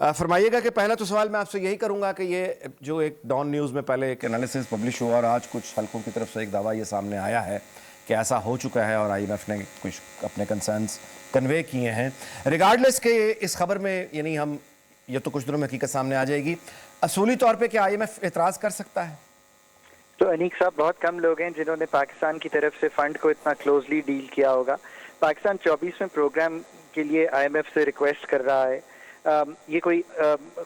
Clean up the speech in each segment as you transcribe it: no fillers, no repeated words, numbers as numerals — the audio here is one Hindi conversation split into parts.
फरमाइएगा कि पहला तो सवाल मैं आपसे यही करूंगा कि ये जो एक डॉन न्यूज़ में पहले एक एनालिसिस पब्लिश हुआ और आज कुछ हलकों की तरफ से एक दावा ये सामने आया है कि ऐसा हो चुका है और आईएमएफ ने कुछ अपने कंसर्न्स कन्वे किए हैं। रिगार्डलेस के इस खबर में यानी हम ये तो कुछ दिनों में हकीकत सामने आ जाएगी, असूली तौर पर क्या आईएमएफ एतराज़ कर सकता है? तो अनीक साहब, बहुत कम लोग हैं जिन्होंने पाकिस्तान की तरफ से फंड को इतना क्लोजली डील किया होगा। पाकिस्तान 24वें प्रोग्राम के लिए आईएमएफ से रिक्वेस्ट कर रहा है। ये कोई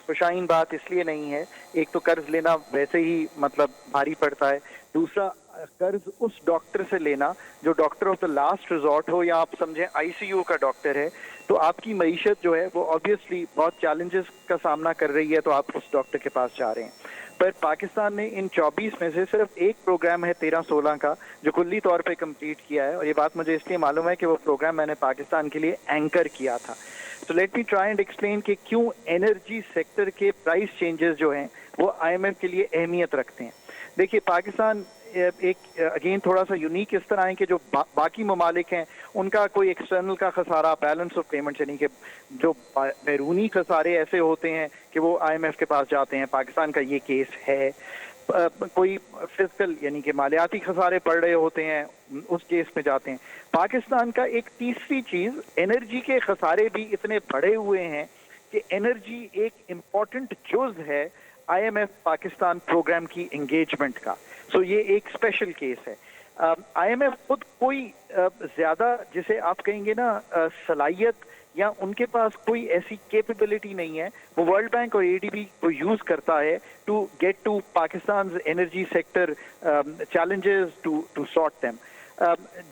खुशाइन बात इसलिए नहीं है, एक तो कर्ज लेना वैसे ही मतलब भारी पड़ता है, दूसरा कर्ज उस डॉक्टर से लेना जो doctor of the last resort हो या आप समझें आईसीयू का डॉक्टर है, तो आपकी मईशत जो है वो ऑब्वियसली बहुत चैलेंजेस का सामना कर रही है, तो आप उस डॉक्टर के पास जा रहे हैं। पर पाकिस्तान ने इन 24 में से सिर्फ एक प्रोग्राम है 13-16 का जो कुल्ली तौर पे कंप्लीट किया है, और ये बात मुझे इसलिए मालूम है कि वो प्रोग्राम मैंने पाकिस्तान के लिए एंकर किया था। तो let me try and explain कि क्यों एनर्जी सेक्टर के प्राइस चेंजेस जो हैं वो आईएमएफ के लिए अहमियत रखते हैं। देखिए, पाकिस्तान एक अगेन थोड़ा सा यूनिक इस तरह है कि जो बाकी ममालिक हैं उनका कोई एक्सटर्नल का खसारा, बैलेंस ऑफ पेमेंट यानी कि जो बैरूनी खसारे ऐसे होते हैं कि वो आईएमएफ के पास जाते हैं। पाकिस्तान का ये केस है। कोई फिजिकल यानी कि मालियाती खसारे पड़ रहे होते हैं, उस केस में जाते हैं। पाकिस्तान का एक तीसरी चीज, एनर्जी के खसारे भी इतने बढ़े हुए हैं कि एनर्जी एक इम्पॉर्टेंट जुज है आईएमएफ पाकिस्तान प्रोग्राम की एंगेजमेंट का। सो ये एक स्पेशल केस है। आईएमएफ खुद कोई ज्यादा जिसे आप कहेंगे ना सलाहियत या उनके पास कोई ऐसी कैपेबिलिटी नहीं है। वो वर्ल्ड बैंक और एडीबी को यूज करता है to get to Pakistan energy sector challenges to sort them.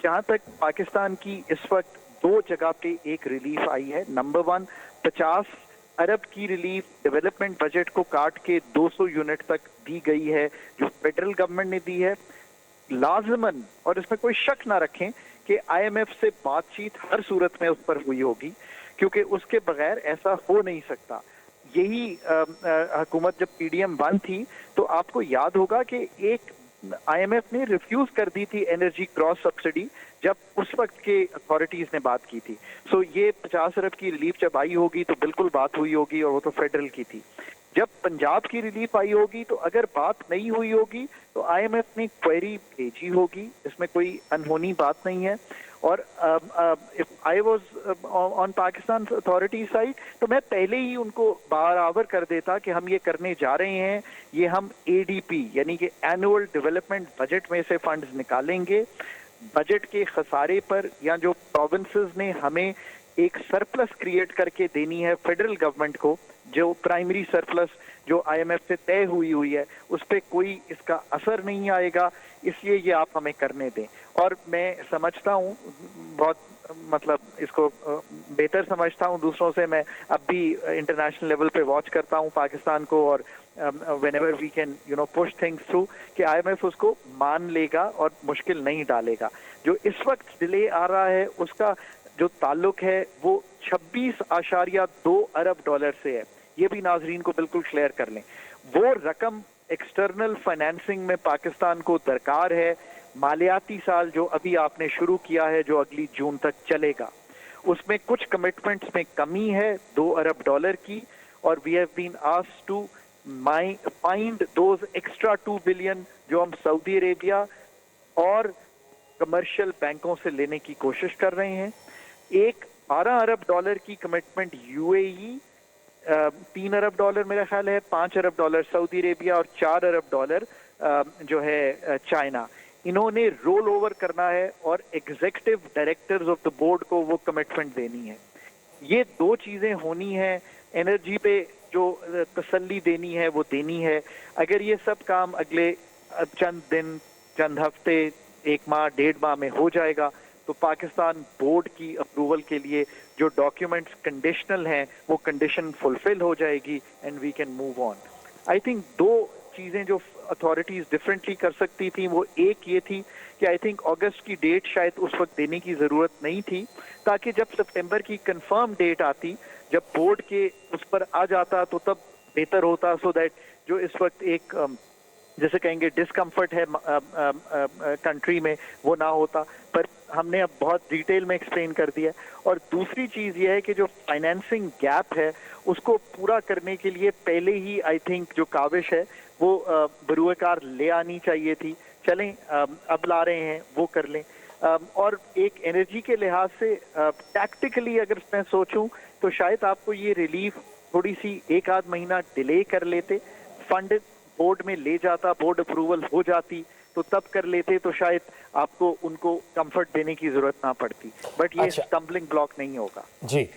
जहां तक पाकिस्तान की इस वक्त दो जगह पे एक रिलीफ आई है। नंबर 1, 50 अरब की रिलीफ डेवलपमेंट बजट को काट के 200 यूनिट तक दी गई है जो फेडरल गवर्नमेंट ने दी है। लाजमन, और इसमें कोई शक ना रखें कि आईएमएफ से बातचीत हर सूरत में उस पर हुई होगी, क्योंकि उसके बगैर ऐसा हो नहीं सकता। यही हुकूमत जब पीडीएम 1 थी तो आपको याद होगा कि एक आईएमएफ ने रिफ्यूज कर दी थी एनर्जी क्रॉस सब्सिडी जब उस वक्त के अथॉरिटीज ने बात की थी। सो ये 50 अरब की रिलीफ जब आई होगी तो बिल्कुल बात हुई होगी, और वो तो फेडरल की थी। जब पंजाब की रिलीफ आई होगी तो अगर बात नहीं हुई होगी तो आईएमएफ ने क्वेरी भेजी होगी, इसमें कोई अनहोनी बात नहीं है। और if I was on Pakistan authority side तो मैं पहले ही उनको बराबर कर देता कि हम ये करने जा रहे हैं, ये हम एडीपी यानी कि एनुअल डेवलपमेंट बजट में से फंड्स निकालेंगे। बजट के खसारे पर या जो प्रोविंसेस ने हमें एक सरप्लस क्रिएट करके देनी है फेडरल गवर्नमेंट को, जो प्राइमरी सरप्लस जो आईएमएफ से तय हुई है, उस पर कोई इसका असर नहीं आएगा, इसलिए ये आप हमें करने दें। और मैं समझता हूँ बहुत मतलब इसको बेहतर समझता हूँ दूसरों से। मैं अब भी इंटरनेशनल लेवल पे वॉच करता हूँ पाकिस्तान को, और whenever we can push things through कि आईएमएफ उसको मान लेगा और मुश्किल नहीं डालेगा। जो इस वक्त डिले आ रहा है उसका जो ताल्लुक है वो 26.2 अरब डॉलर से है। ये भी नाजरीन को बिल्कुल क्लियर कर लें। वो रकम एक्सटर्नल फाइनेंसिंग में पाकिस्तान को दरकार है। मालियाती साल जो अभी आपने शुरू किया है, जो अगली जून तक चलेगा, उसमें कुछ कमिटमेंट्स में कमी है 2 अरब डॉलर की, और we have been asked to find those extra 2 billion जो हम सऊदी अरेबिया और कमर्शियल बैंकों से लेने की कोशिश कर रहे हैं। एक 12 अरब डॉलर की कमिटमेंट यूएई, 3 अरब डॉलर मेरा ख्याल है, 5 अरब डॉलर सऊदी अरेबिया और 4 अरब डॉलर जो है चाइना, इन्होंने रोल ओवर करना है और executive directors of the board को वो कमिटमेंट देनी है। ये दो चीजें होनी है। एनर्जी पे जो तसल्ली देनी है वो देनी है। अगर ये सब काम अगले चंद दिन, चंद हफ्ते, 1 माह, 1.5 माह में हो जाएगा तो पाकिस्तान बोर्ड की अप्रूवल के लिए जो डॉक्यूमेंट्स कंडीशनल हैं वो कंडीशन फुलफिल हो जाएगी and we can move on. I think 2 चीजें जो अथॉरिटीज डिफरेंटली कर सकती थी वो एक ये थी कि आई थिंक अगस्त की डेट शायद उस वक्त देने की जरूरत नहीं थी, ताकि जब सितंबर की कंफर्म डेट आती, जब बोर्ड के उस पर आ जाता तो तब बेहतर होता, सो दैट जो इस वक्त एक जैसे कहेंगे डिस्कम्फर्ट है कंट्री में, वो ना होता। पर हमने अब बहुत डिटेल में एक्सप्लेन कर दिया। और दूसरी चीज ये है कि जो फाइनेंसिंग गैप है उसको पूरा करने के लिए पहले ही आई थिंक जो काविश है वो बरूएकार ले आनी चाहिए थी। चलें अब ला रहे हैं, वो कर लें। और एक एनर्जी के लिहाज से टैक्टिकली अगर मैं सोचूं तो शायद आपको ये रिलीफ थोड़ी सी एक आध महीना डिले कर लेते, फंड बोर्ड में ले जाता, बोर्ड अप्रूवल हो जाती तो तब कर लेते, तो शायद आपको उनको कंफर्ट देने की जरूरत ना पड़ती। बट ये अच्छा। स्टम्बलिंग ब्लॉक नहीं होगा। जी